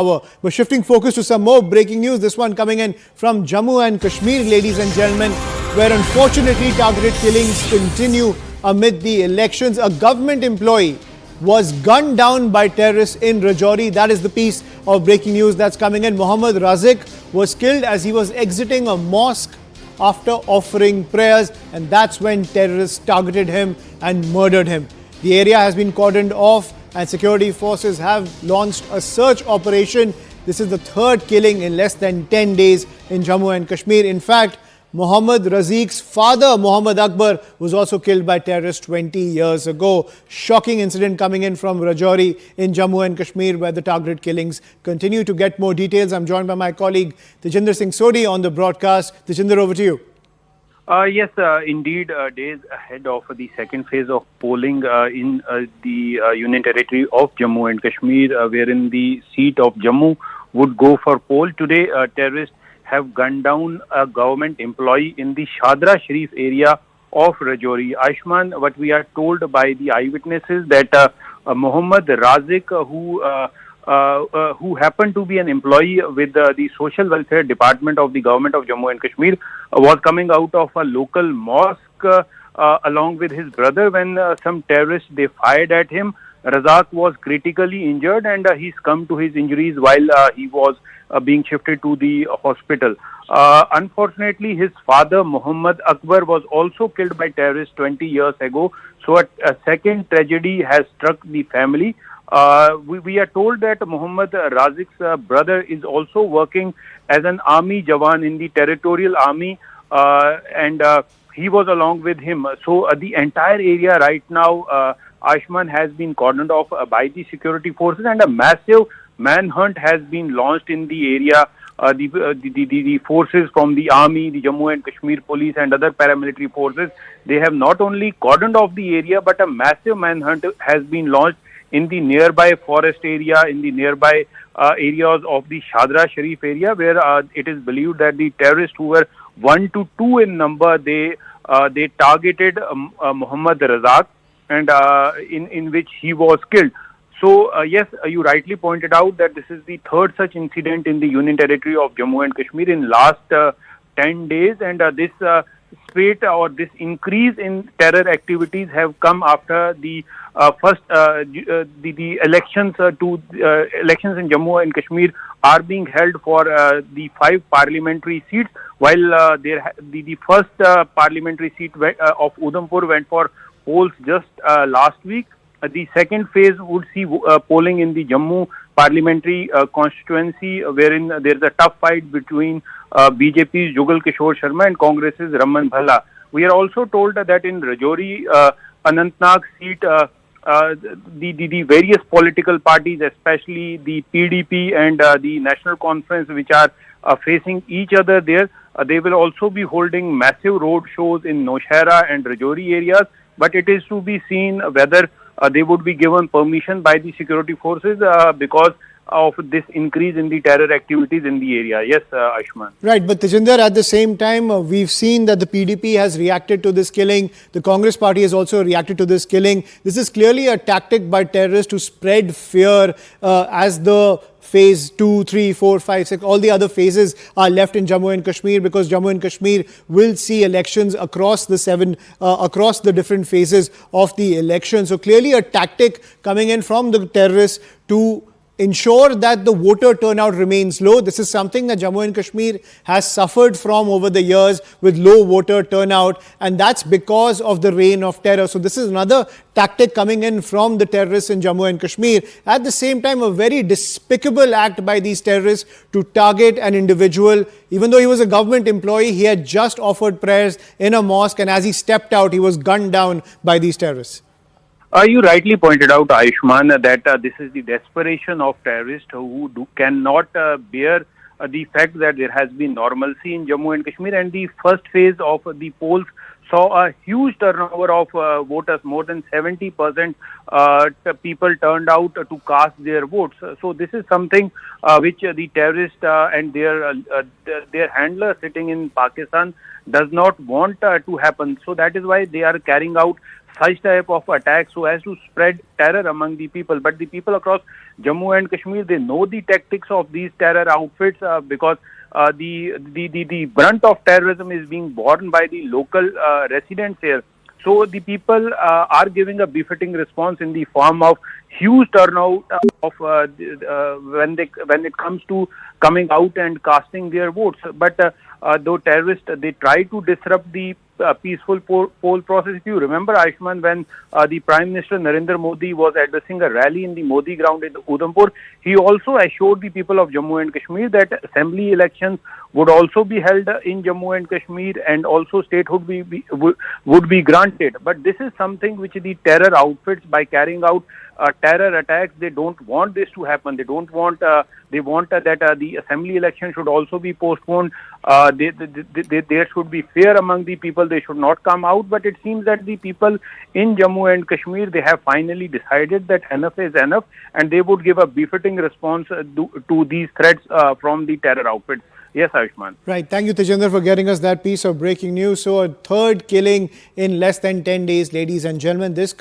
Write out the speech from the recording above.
We're shifting focus to some more breaking news. This one coming in from Jammu and Kashmir, ladies and gentlemen, where unfortunately targeted killings continue amid the elections. A government employee was gunned down by terrorists in Rajouri. That is the piece of breaking news that's coming in. Mohammed Razik was killed as he was exiting a mosque after offering prayers, and that's when terrorists targeted him and murdered him. The area has been cordoned off and security forces have launched a search operation. This is the third killing in less than 10 days in Jammu and Kashmir. In fact, Mohammed Razik's father, Mohammed Akbar, was also killed by terrorists 20 years ago. Shocking incident coming in from Rajouri in Jammu and Kashmir, where the targeted killings continue. To get more details, I'm joined by my colleague Tejinder Singh Sodhi on the broadcast. Tejinder, over to you. Yes, indeed, days ahead of the second phase of polling in the Union Territory of Jammu and Kashmir, wherein the seat of Jammu would go for poll. Today, terrorists have gunned down a government employee in the Shadra Sharif area of Rajouri. Ayushman, what we are told by the eyewitnesses that Mohammed Razik, who happened to be an employee with the Social Welfare Department of the Government of Jammu and Kashmir, was coming out of a local mosque along with his brother when some terrorists, they fired at him. Razak was critically injured and he succumbed to his injuries while he was being shifted to the hospital. Unfortunately, his father, Mohammed Akbar, was also killed by terrorists 20 years ago. So a second tragedy has struck the family. We are told that Mohammed Razik's brother is also working as an army jawan in the territorial army, and he was along with him. So the entire area right now, Ayushman, has been cordoned off by the security forces, and a massive manhunt has been launched in the area. The forces from the army, the Jammu and Kashmir police and other paramilitary forces, they have not only cordoned off the area, but a massive manhunt has been launched in the nearby forest area, in the nearby areas of the Shadra Sharif area, where it is believed that the terrorists, who were 1 to 2 in number, they targeted Mohammed Razak, and in which he was killed. So yes, you rightly pointed out that this is the third such incident in the Union Territory of Jammu and Kashmir in last 10 days, and this spate or this increase in terror activities have come after the the elections elections in Jammu and Kashmir are being held for the 5 parliamentary seats, while the first parliamentary seat of Udhampur went for polls just last week. The second phase would see polling in the Jammu parliamentary constituency, wherein there is a tough fight between BJP's Jugal Kishore Sharma and Congress's Raman Bhalla. We are also told that in Rajouri, Anantnag seat, the various political parties, especially the PDP and the National Conference, which are facing each other there, they will also be holding massive road shows in Naushera and Rajouri areas. But it is to be seen whether they would be given permission by the security forces because of this increase in the terror activities in the area. Yes, Ayushman. Right, but Tejinder, at the same time, we've seen that the PDP has reacted to this killing. The Congress party has also reacted to this killing. This is clearly a tactic by terrorists to spread fear as the phase 2, 3, 4, 5, 6, all the other phases are left in Jammu and Kashmir, because Jammu and Kashmir will see elections across the different phases of the election. So clearly a tactic coming in from the terrorists to ensure that the voter turnout remains low. This is something that Jammu and Kashmir has suffered from over the years with low voter turnout, and that's because of the reign of terror. So this is another tactic coming in from the terrorists in Jammu and Kashmir. At the same time, a very despicable act by these terrorists to target an individual. Even though he was a government employee, he had just offered prayers in a mosque, and as he stepped out, he was gunned down by these terrorists. You rightly pointed out, Ayushman, that this is the desperation of terrorists who cannot bear the fact that there has been normalcy in Jammu and Kashmir, and the first phase of the polls saw a huge turnover of voters. More than 70% people turned out to cast their votes. So this is something which the terrorists and their handler sitting in Pakistan does not want to happen. So that is why they are carrying out such type of attacks so as to spread terror among the people. But the people across Jammu and Kashmir, they know the tactics of these terror outfits because the brunt of terrorism is being borne by the local residents here. So the people are giving a befitting response in the form of huge turnout of when it comes to coming out and casting their votes. But though terrorists, they try to disrupt the peaceful poll process. If you remember, Ayushman, when the Prime Minister Narendra Modi was addressing a rally in the Modi ground in Udhampur, he also assured the people of Jammu and Kashmir that assembly elections would also be held in Jammu and Kashmir, and also statehood would be granted. But this is something which the terror outfits, by carrying out terror attacks, they don't want this to happen. They don't want. They want that the assembly election should also be postponed. There should be fear among the people. They should not come out. But it seems that the people in Jammu and Kashmir, they have finally decided that enough is enough, and they would give a befitting response to these threats from the terror outfits. Yes, Ayushman. Right. Thank you, Tejinder, for getting us that piece of breaking news. So a third killing in less than 10 days, ladies and gentlemen. This